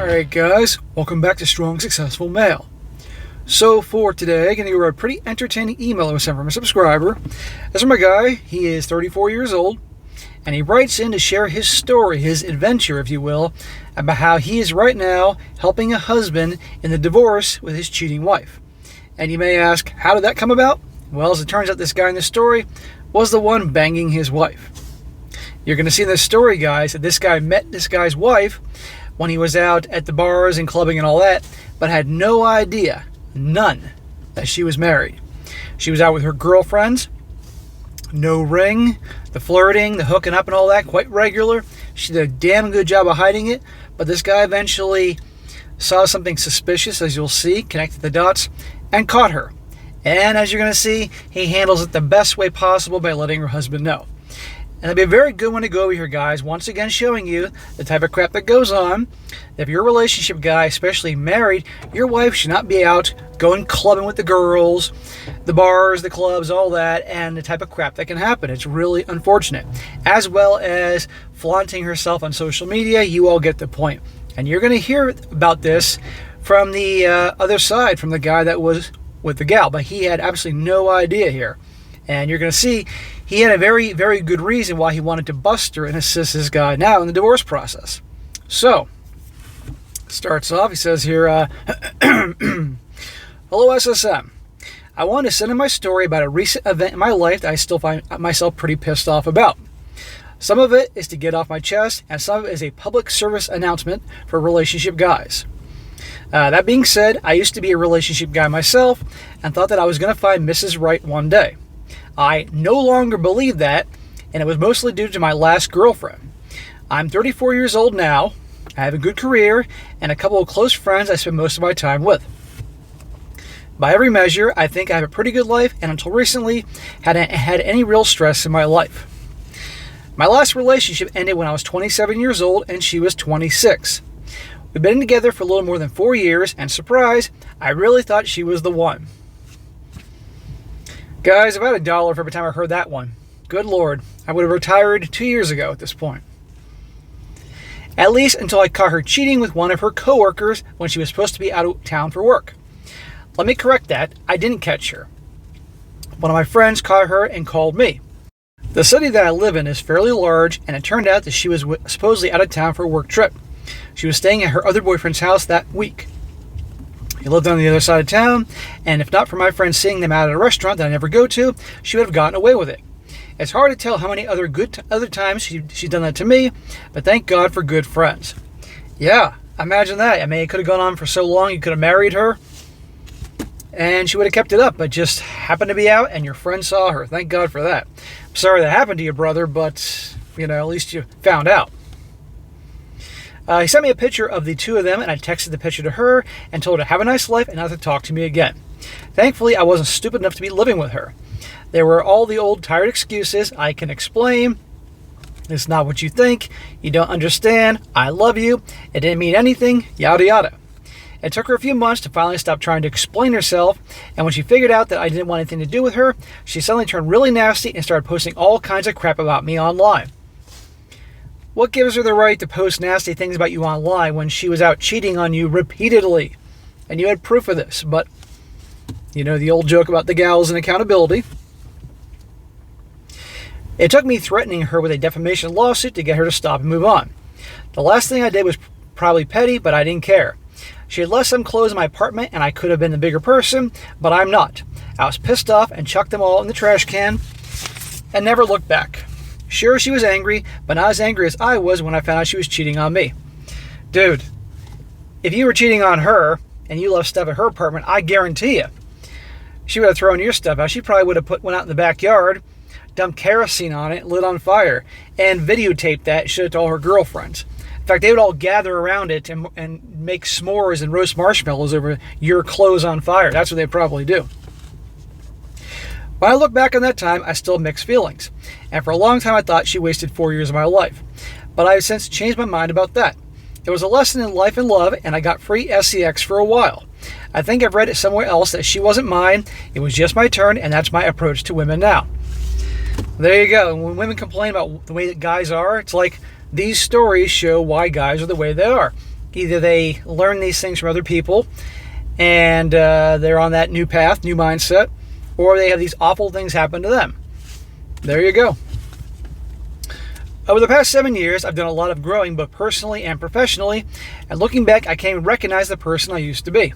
Alright guys, welcome back to Strong Successful Male. So for today, I'm going to go over a pretty entertaining email I was sent from a subscriber. This is my guy, he is 34 years old, and he writes in to share his story, his adventure if you will, about how he is right now helping a husband in the divorce with his cheating wife. And you may ask, how did that come about? Well, as it turns out, this guy in the story was the one banging his wife. You're going to see in this story, guys, that this guy met this guy's wife when he was out at the bars and clubbing and all that, but had no idea, none, that she was married. She was out with her girlfriends, no ring, the flirting, the hooking up and all that, quite regular. She did a damn good job of hiding it, but this guy eventually saw something suspicious, as you'll see, connected the dots, and caught her. And as you're going to see, he handles it the best way possible by letting her husband know. And it'll be a very good one to go over here, guys. Once again, showing you the type of crap that goes on. If you're a relationship guy, especially married, your wife should not be out going clubbing with the girls, the bars, the clubs, all that, and the type of crap that can happen. It's really unfortunate. As well as flaunting herself on social media, you all get the point. And you're going to hear about this from the other side, from the guy that was with the gal. But he had absolutely no idea here. And you're going to see he had a very, very good reason why he wanted to bust her and assist this guy now in the divorce process. So, starts off, he says here, Hello SSM. I want to send in my story about a recent event in my life that I still find myself pretty pissed off about. Some of it is to get off my chest, and some of it is a public service announcement for relationship guys. That being said, I used to be a relationship guy myself and thought that I was going to find Mrs. Right one day. I no longer believe that, and it was mostly due to my last girlfriend. I'm 34 years old now. I have a good career and a couple of close friends I spend most of my time with. By every measure, I think I have a pretty good life, and until recently, hadn't had any real stress in my life. My last relationship ended when I was 27 years old and she was 26. We've been together for a little more than 4 years, and surprise, I really thought she was the one. Guys, if I had $1 for every time I heard that one, good Lord, I would have retired 2 years ago at this point. At least until I caught her cheating with one of her coworkers when she was supposed to be out of town for work. Let me correct that, I didn't catch her. One of my friends caught her and called me. The city that I live in is fairly large, and it turned out that she was supposedly out of town for a work trip. She was staying at her other boyfriend's house that week. He lived on the other side of town, and if not for my friend seeing them out at a restaurant that I never go to, she would have gotten away with it. It's hard to tell how many other times she's done that to me, but thank God for good friends. Yeah, imagine that. I mean, it could have gone on for so long, you could have married her, and she would have kept it up, but just happened to be out, and your friend saw her. Thank God for that. I'm sorry that happened to you, brother, but, at least you found out. He sent me a picture of the two of them, and I texted the picture to her and told her to have a nice life and not to talk to me again. Thankfully, I wasn't stupid enough to be living with her. There were all the old tired excuses I can explain. It's not what you think. You don't understand. I love you. It didn't mean anything. Yada yada. It took her a few months to finally stop trying to explain herself, and when she figured out that I didn't want anything to do with her, she suddenly turned really nasty and started posting all kinds of crap about me online. What gives her the right to post nasty things about you online when she was out cheating on you repeatedly? And you had proof of this, but, the old joke about the gals and accountability. It took me threatening her with a defamation lawsuit to get her to stop and move on. The last thing I did was probably petty, but I didn't care. She had left some clothes in my apartment, and I could have been the bigger person, but I'm not. I was pissed off and chucked them all in the trash can and never looked back. Sure, she was angry, but not as angry as I was when I found out she was cheating on me. Dude, if you were cheating on her and you left stuff at her apartment, I guarantee you, she would have thrown your stuff out. She probably would have went out in the backyard, dumped kerosene on it, lit on fire, and videotaped that and showed it to all her girlfriends. In fact, they would all gather around it and make s'mores and roast marshmallows over your clothes on fire. That's what they'd probably do. When I look back on that time, I still have mixed feelings. And for a long time, I thought she wasted 4 years of my life. But I have since changed my mind about that. It was a lesson in life and love, and I got free SEX for a while. I think I've read it somewhere else that she wasn't mine, it was just my turn, and that's my approach to women now. There you go. And when women complain about the way that guys are, it's like these stories show why guys are the way they are. Either they learn these things from other people and they're on that new path, new mindset, or they have these awful things happen to them. There you go. Over the past 7 years, I've done a lot of growing, both personally and professionally, and looking back, I can't even recognize the person I used to be.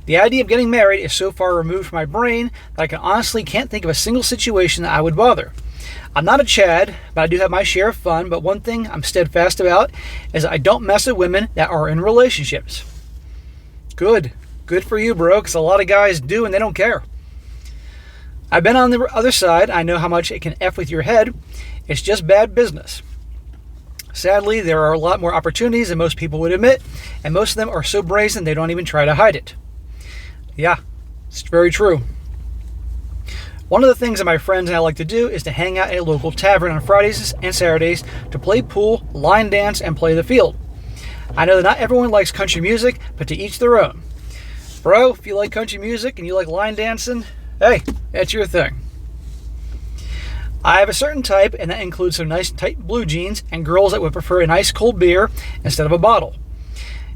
The idea of getting married is so far removed from my brain that I can honestly can't think of a single situation that I would bother. I'm not a Chad, but I do have my share of fun, but one thing I'm steadfast about is I don't mess with women that are in relationships. Good. Good for you, bro, because a lot of guys do and they don't care. I've been on the other side. I know how much it can F with your head. It's just bad business. Sadly, there are a lot more opportunities than most people would admit, and most of them are so brazen they don't even try to hide it. Yeah, it's very true. One of the things that my friends and I like to do is to hang out at a local tavern on Fridays and Saturdays to play pool, line dance, and play the field. I know that not everyone likes country music, but to each their own. Bro, if you like country music and you like line dancing, hey, that's your thing. I have a certain type, and that includes some nice tight blue jeans and girls that would prefer a nice cold beer instead of a bottle.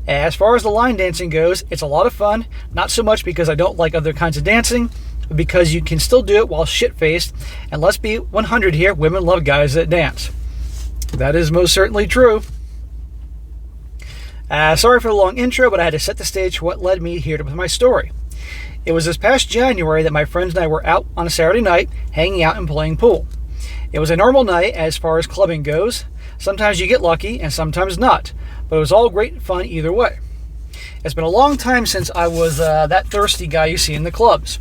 As far as the line dancing goes, it's a lot of fun, not so much because I don't like other kinds of dancing, but because you can still do it while shit-faced, and let's be 100 here, women love guys that dance. That is most certainly true. Sorry for the long intro, but I had to set the stage for what led me here with my story. It was this past January that my friends and I were out on a Saturday night, hanging out and playing pool. It was a normal night as far as clubbing goes. Sometimes you get lucky and sometimes not, but it was all great fun either way. It's been a long time since I was that thirsty guy you see in the clubs.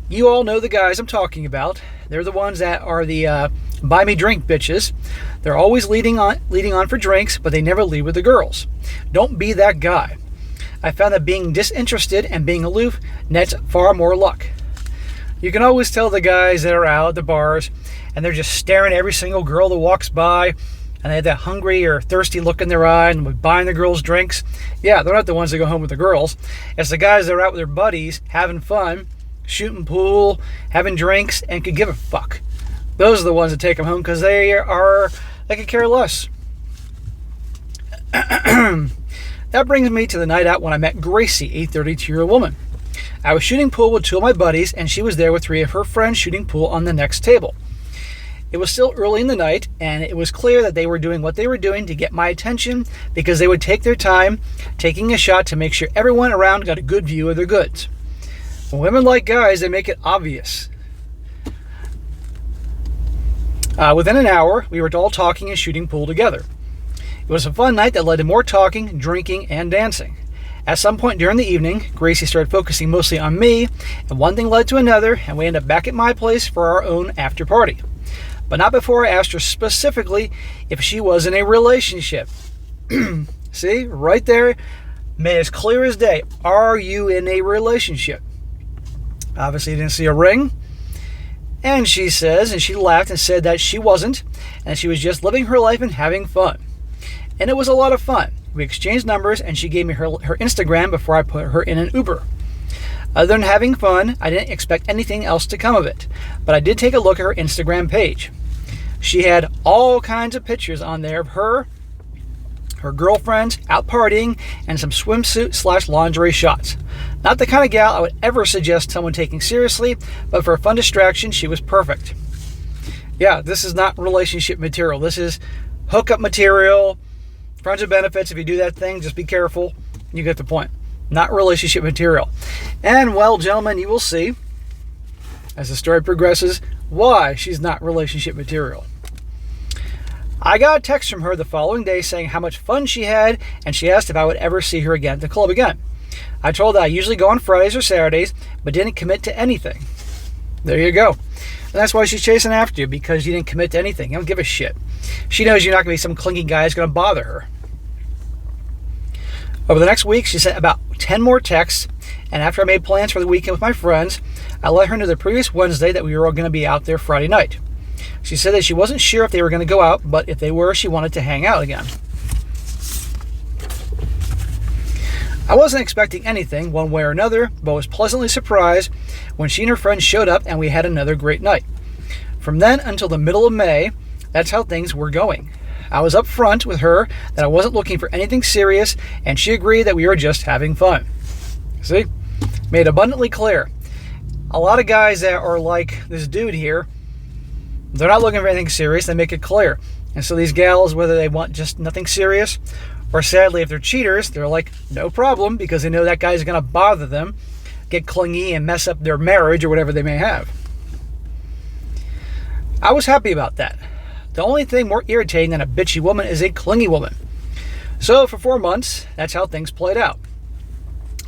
You all know the guys I'm talking about. They're the ones that are the buy me drink bitches. They're always leading on for drinks, but they never lead with the girls. Don't be that guy. I found that being disinterested and being aloof nets far more luck. You can always tell the guys that are out at the bars and they're just staring at every single girl that walks by, and they have that hungry or thirsty look in their eye and buying the girls drinks. Yeah, they're not the ones that go home with the girls. It's the guys that are out with their buddies, having fun, shooting pool, having drinks, and could give a fuck. Those are the ones that take them home because they could care less. That brings me to the night out when I met Gracie, a 32-year-old woman. I was shooting pool with two of my buddies, and she was there with three of her friends shooting pool on the next table. It was still early in the night, and it was clear that they were doing what they were doing to get my attention because they would take their time taking a shot to make sure everyone around got a good view of their goods. When women like guys, they make it obvious. Within an hour, we were all talking and shooting pool together. It was a fun night that led to more talking, drinking, and dancing. At some point during the evening, Gracie started focusing mostly on me, and one thing led to another, and we ended up back at my place for our own after party. But not before I asked her specifically if she was in a relationship. See, right there, made as clear as day. Are you in a relationship? Obviously, didn't see a ring. And she says, and she laughed and said that she wasn't, and she was just living her life and having fun. And it was a lot of fun. We exchanged numbers, and she gave me her Instagram before I put her in an Uber. Other than having fun, I didn't expect anything else to come of it, but I did take a look at her Instagram page. She had all kinds of pictures on there of her girlfriends out partying, and some swimsuit/lingerie shots. Not the kind of gal I would ever suggest someone taking seriously, but for a fun distraction, she was perfect. Yeah, this is not relationship material. This is hookup material. Friends with benefits, if you do that thing, just be careful. You get the point. Not relationship material. And, well, gentlemen, you will see, as the story progresses, why she's not relationship material. I got a text from her the following day saying how much fun she had, and she asked if I would ever see her again at the club again. I told her I usually go on Fridays or Saturdays, but didn't commit to anything. There you go. And that's why she's chasing after you, because you didn't commit to anything. You don't give a shit. She knows you're not going to be some clingy guy who's going to bother her. Over the next week, she sent about 10 more texts, and after I made plans for the weekend with my friends, I let her know the previous Wednesday that we were all going to be out there Friday night. She said that she wasn't sure if they were going to go out, but if they were, she wanted to hang out again. I wasn't expecting anything one way or another, but was pleasantly surprised when she and her friends showed up and we had another great night. From then until the middle of May, that's how things were going. I was upfront with her that I wasn't looking for anything serious, and she agreed that we were just having fun. See? Made abundantly clear. A lot of guys that are like this dude here, they're not looking for anything serious. They make it clear. And so these gals, whether they want just nothing serious, or sadly, if they're cheaters, they're like, no problem, because they know that guy's going to bother them, get clingy, and mess up their marriage or whatever they may have. I was happy about that. The only thing more irritating than a bitchy woman is a clingy woman. So for 4 months, that's how things played out.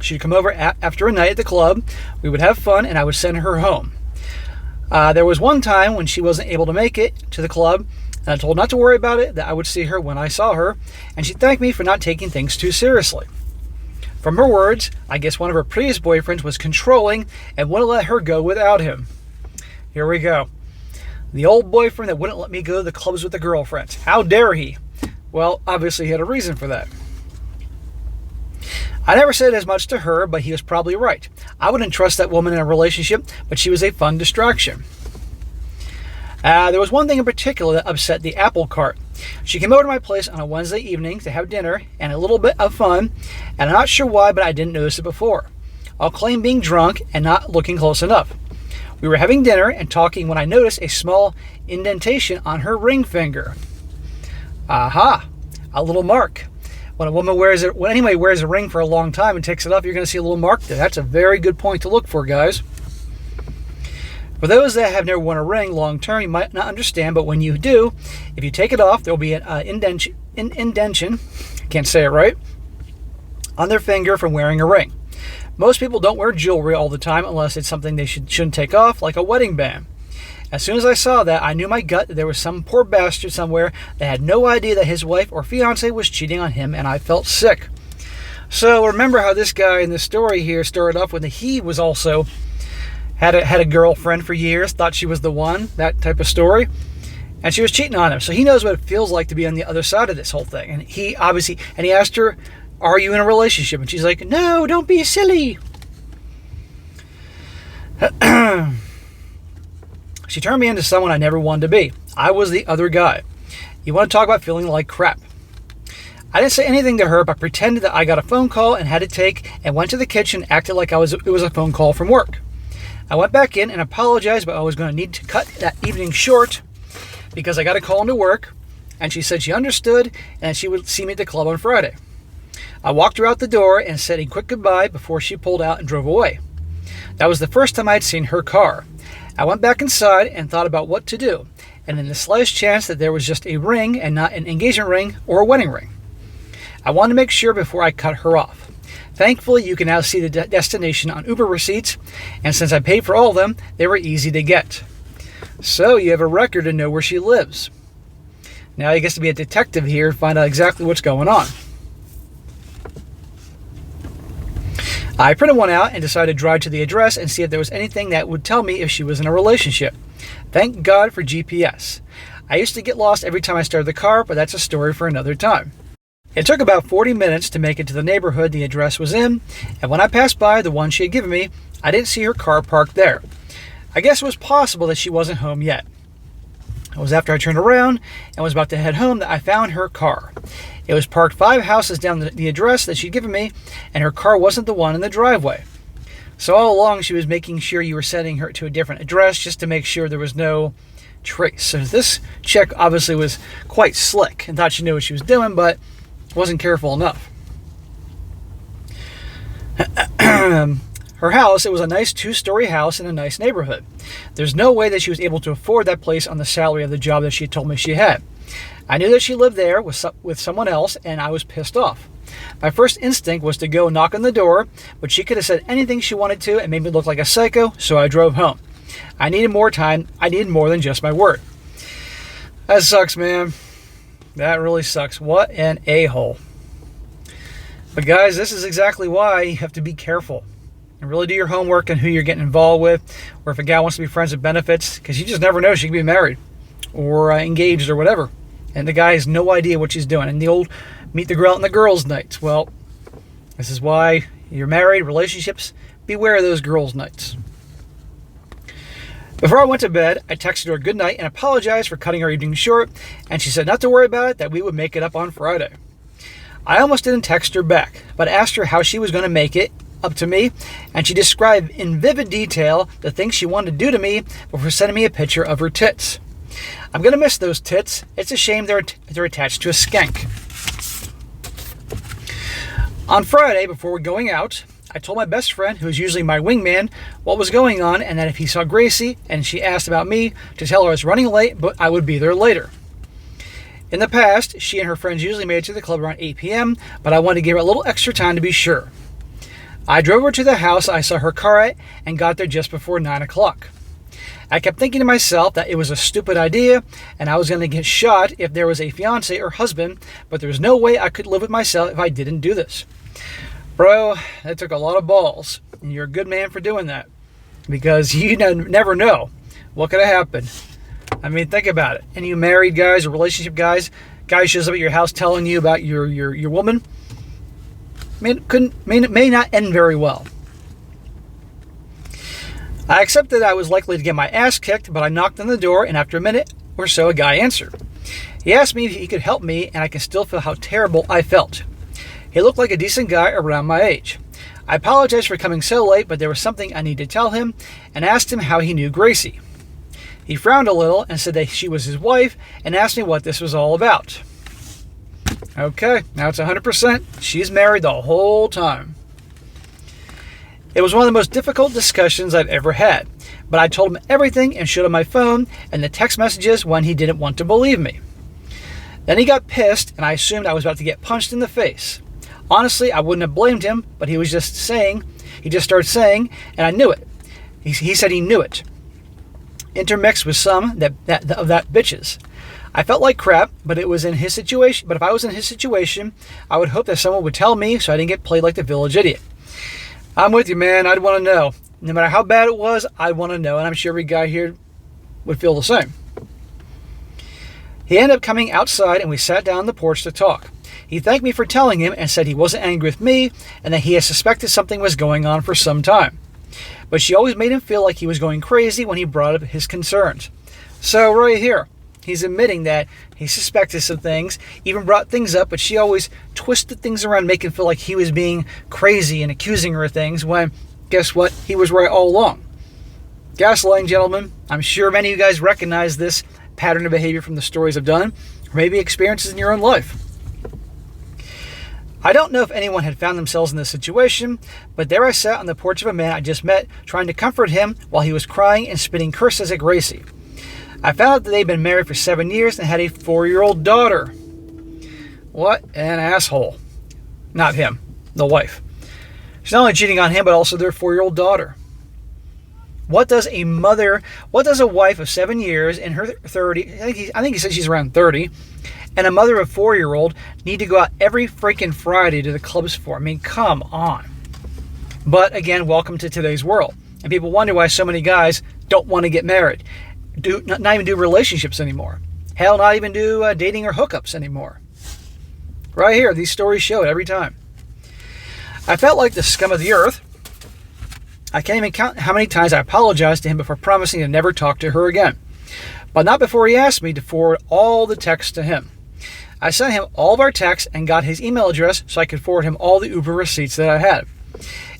She'd come over after a night at the club, we would have fun, and I would send her home. There was one time when she wasn't able to make it to the club, and I told her not to worry about it, that I would see her when I saw her, and she thanked me for not taking things too seriously. From her words, I guess one of her previous boyfriends was controlling and wouldn't let her go without him. Here we go. The old boyfriend that wouldn't let me go to the clubs with the girlfriends. How dare he? Well, obviously he had a reason for that. I never said as much to her, but he was probably right. I wouldn't trust that woman in a relationship, but she was a fun distraction. There was one thing in particular that upset the apple cart. She came over to my place on a Wednesday evening to have dinner and a little bit of fun, and I'm not sure why, but I didn't notice it before. I'll claim being drunk and not looking close enough. We were having dinner and talking when I noticed a small indentation on her ring finger. Aha, a little mark. When a woman wears a ring for a long time and takes it off, you're going to see a little mark there. That's a very good point to look for, guys. For those that have never worn a ring long term, you might not understand, but when you do, if you take it off, there'll be an indentation, I can't say it right, on their finger from wearing a ring. Most people don't wear jewelry all the time unless it's something they shouldn't take off, like a wedding band. As soon as I saw that, I knew my gut that there was some poor bastard somewhere that had no idea that his wife or fiance was cheating on him, and I felt sick. So remember how this guy in the story here started off when he was also had a girlfriend for years, thought she was the one, that type of story, and she was cheating on him. So he knows what it feels like to be on the other side of this whole thing. And he asked her, are you in a relationship? And she's like, no, don't be silly. She turned me into someone I never wanted to be. I was the other guy. You want to talk about feeling like crap? I didn't say anything to her, but pretended that I got a phone call and had to take, and went to the kitchen, acted like it was a phone call from work. I went back in and apologized, but I was going to need to cut that evening short because I got a call into work, and she said she understood and she would see me at the club on Friday. I walked her out the door and said a quick goodbye before she pulled out and drove away. That was the first time I had seen her car. I went back inside and thought about what to do, and in the slightest chance that there was just a ring and not an engagement ring or a wedding ring. I wanted to make sure before I cut her off. Thankfully, you can now see the destination on Uber receipts, and since I paid for all of them, they were easy to get. So you have a record to know where she lives. Now you get to be a detective here and find out exactly what's going on. I printed one out and decided to drive to the address and see if there was anything that would tell me if she was in a relationship. Thank God for GPS. I used to get lost every time I started the car, but that's a story for another time. It took about 40 minutes to make it to the neighborhood the address was in, and when I passed by the one she had given me, I didn't see her car parked there. I guess it was possible that she wasn't home yet. It was after I turned around and was about to head home that I found her car. It was parked 5 houses down the address that she'd given me, and her car wasn't the one in the driveway. So all along she was making sure you were sending her to a different address just to make sure there was no trace. So this chick obviously was quite slick and thought she knew what she was doing, but wasn't careful enough. Her house, it was a nice 2-story house in a nice neighborhood. There's no way that she was able to afford that place on the salary of the job that she told me she had. I knew that she lived there with someone else, and I was pissed off. My first instinct was to go knock on the door, but she could have said anything she wanted to and made me look like a psycho, so I drove home. I needed more time. I needed more than just my word. That sucks, man. That really sucks. What an a-hole. But guys, this is exactly why you have to be careful and really do your homework on who you're getting involved with, or if a guy wants to be friends with benefits, because you just never know. She could be married or engaged or whatever, and the guy has no idea what she's doing. And the old meet the girl out in the girls' nights. Well, this is why you're married, relationships, beware of those girls' nights. Before I went to bed, I texted her good night and apologized for cutting our evening short, and she said not to worry about it, that we would make it up on Friday. I almost didn't text her back, but asked her how she was going to make it up to me, and she described in vivid detail the things she wanted to do to me before sending me a picture of her tits. I'm going to miss those tits. It's a shame they're attached to a skank. On Friday, before going out, I told my best friend, who is usually my wingman, what was going on, and that if he saw Gracie and she asked about me, to tell her I was running late, but I would be there later. In the past, she and her friends usually made it to the club around 8 p.m., but I wanted to give her a little extra time to be sure. I drove her to the house I saw her car at and got there just before 9 o'clock. I kept thinking to myself that it was a stupid idea and I was going to get shot if there was a fiance or husband, but there was no way I could live with myself if I didn't do this. Bro, that took a lot of balls, and you're a good man for doing that, because you never know what could have happened. I mean, think about it. Any married guys or relationship guys, guy shows up at your house telling you about your woman, may not end very well. I accepted I was likely to get my ass kicked, but I knocked on the door, and after a minute or so, a guy answered. He asked me if he could help me, and I can still feel how terrible I felt. He looked like a decent guy around my age. I apologized for coming so late, but there was something I needed to tell him, and asked him how he knew Gracie. He frowned a little and said that she was his wife, and asked me what this was all about. Okay, now it's 100%. She's married the whole time. It was one of the most difficult discussions I've ever had, but I told him everything and showed him my phone and the text messages when he didn't want to believe me. Then he got pissed, and I assumed I was about to get punched in the face. Honestly, I wouldn't have blamed him, but he just started saying, and I knew it. He said he knew it. Intermixed with some of that bitches. I felt like crap, but it was in his situation. But if I was in his situation, I would hope that someone would tell me so I didn't get played like the village idiot. I'm with you, man. I'd want to know. No matter how bad it was, I'd want to know, and I'm sure every guy here would feel the same. He ended up coming outside, and we sat down on the porch to talk. He thanked me for telling him and said he wasn't angry with me and that he had suspected something was going on for some time. But she always made him feel like he was going crazy when he brought up his concerns. So right here, he's admitting that he suspected some things, even brought things up, but she always twisted things around, making him feel like he was being crazy and accusing her of things when, guess what, he was right all along. Gaslighting, gentlemen. I'm sure many of you guys recognize this pattern of behavior from the stories I've done, or maybe experiences in your own life. I don't know if anyone had found themselves in this situation, but there I sat on the porch of a man I just met, trying to comfort him while he was crying and spitting curses at Gracie. I found out that they'd been married for 7 years and had a 4-year-old daughter. What an asshole. Not him, the wife. She's not only cheating on him, but also their 4-year-old daughter. What does a wife of 7 years in her 30, I think he said she's around 30, and a mother of a 4-year-old need to go out every freaking Friday to the clubs for? I mean, come on. But again, welcome to today's world. And people wonder why so many guys don't want to get married. Not even do relationships anymore. Hell, not even do dating or hookups anymore. Right here, these stories show it every time. I felt like the scum of the earth. I can't even count how many times I apologized to him before promising to never talk to her again. But not before he asked me to forward all the texts to him. I sent him all of our texts and got his email address so I could forward him all the Uber receipts that I had.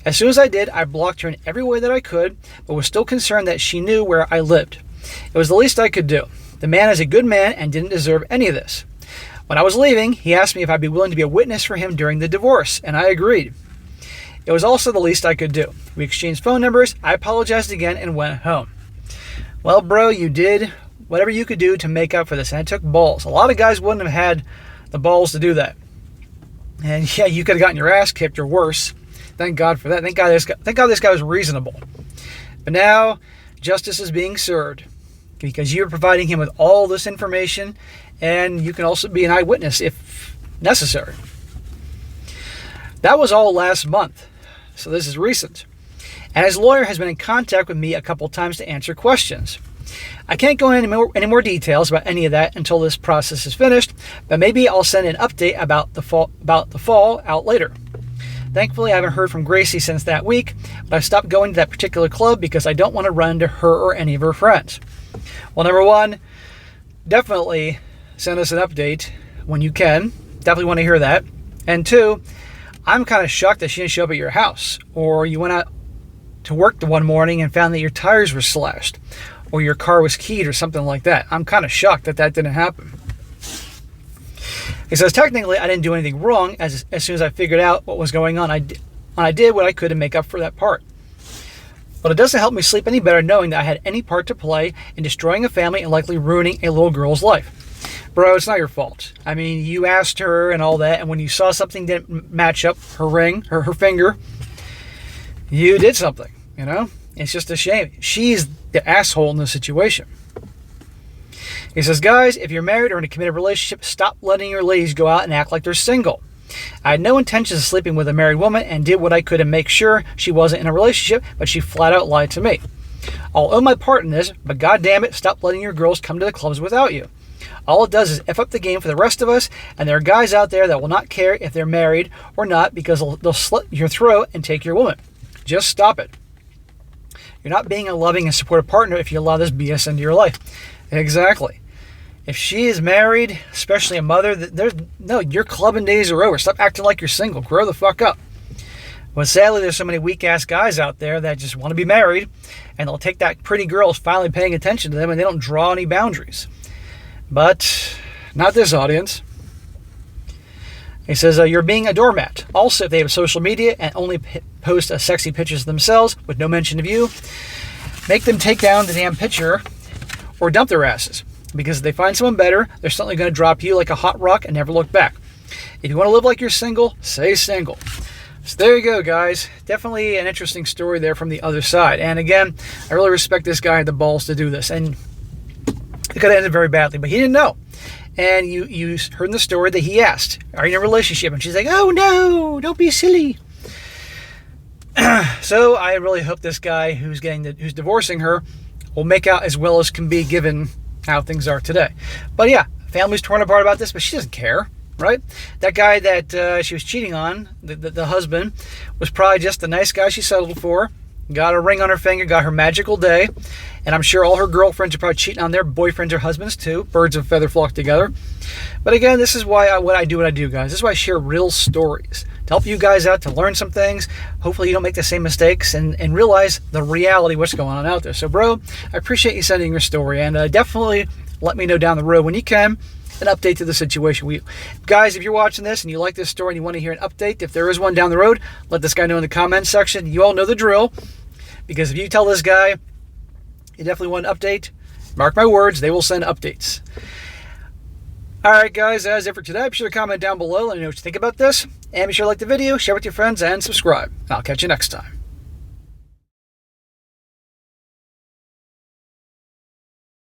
As soon as I did, I blocked her in every way that I could, but was still concerned that she knew where I lived. It was the least I could do. The man is a good man and didn't deserve any of this. When I was leaving, he asked me if I'd be willing to be a witness for him during the divorce, and I agreed. It was also the least I could do. We exchanged phone numbers, I apologized again, and went home. Well, bro, you did whatever you could do to make up for this, and it took balls. A lot of guys wouldn't have had the balls to do that. And yeah, you could have gotten your ass kicked or worse. Thank God for that. Thank God this guy was reasonable. But now, justice is being served because you're providing him with all this information, and you can also be an eyewitness if necessary. That was all last month, so this is recent. And his lawyer has been in contact with me a couple times to answer questions. I can't go into any more details about any of that until this process is finished, but maybe I'll send an update about the fall out later. Thankfully, I haven't heard from Gracie since that week, but I stopped going to that particular club because I don't want to run into her or any of her friends. Well, number one, definitely send us an update when you can. Definitely want to hear that. And two, I'm kind of shocked that she didn't show up at your house, or you went out to work the one morning and found that your tires were slashed, or your car was keyed or something like that. I'm kind of shocked that that didn't happen. He says, technically, I didn't do anything wrong. As soon as I figured out what was going on, I did what I could to make up for that part. But it doesn't help me sleep any better knowing that I had any part to play in destroying a family and likely ruining a little girl's life. Bro, it's not your fault. I mean, you asked her and all that, and when you saw something didn't match up, her ring, her finger, you did something, you know? It's just a shame. She's the asshole in the situation. He says, guys, if you're married or in a committed relationship, stop letting your ladies go out and act like they're single. I had no intentions of sleeping with a married woman and did what I could to make sure she wasn't in a relationship, but she flat out lied to me. I'll own my part in this, but goddamn it, stop letting your girls come to the clubs without you. All it does is F up the game for the rest of us, and there are guys out there that will not care if they're married or not because they'll slit your throat and take your woman. Just stop it. You're not being a loving and supportive partner if you allow this BS into your life. Exactly. If she is married, especially a mother, your clubbing days are over. Stop acting like you're single. Grow the fuck up. Well, sadly, there's so many weak-ass guys out there that just want to be married, and they'll take that pretty girl who's finally paying attention to them, and they don't draw any boundaries. But not this audience. He says, you're being a doormat. Also, if they have social media and only post sexy pictures of themselves with no mention of you, make them take down the damn picture or dump their asses. Because if they find someone better, they're certainly going to drop you like a hot rock and never look back. If you want to live like you're single, say single. So there you go, guys. Definitely an interesting story there from the other side. And again, I really respect this guy had the balls to do this. And it could have ended very badly, but he didn't know. And you heard in the story that he asked, are you in a relationship? And she's like, oh no, don't be silly. So I really hope this guy who's divorcing her will make out as well as can be given how things are today. But yeah, family's torn apart about this, but she doesn't care, right? That guy that she was cheating on, the husband, was probably just the nice guy she settled for, got a ring on her finger, got her magical day, and I'm sure all her girlfriends are probably cheating on their boyfriends or husbands too. Birds of a feather flock together. But again, this is why what I do, guys. This is why I share real stories, to help you guys out, to learn some things. Hopefully you don't make the same mistakes and realize the reality of what's going on out there. So, bro, I appreciate you sending your story, and definitely let me know down the road when you can an update to the situation. Guys, if you're watching this and you like this story and you want to hear an update, if there is one down the road, let this guy know in the comments section. You all know the drill, because if you tell this guy you definitely want an update, mark my words, they will send updates. Alright guys, that's it for today. Be sure to comment down below, let me know what you think about this, and be sure to like the video, share with your friends, and subscribe. I'll catch you next time.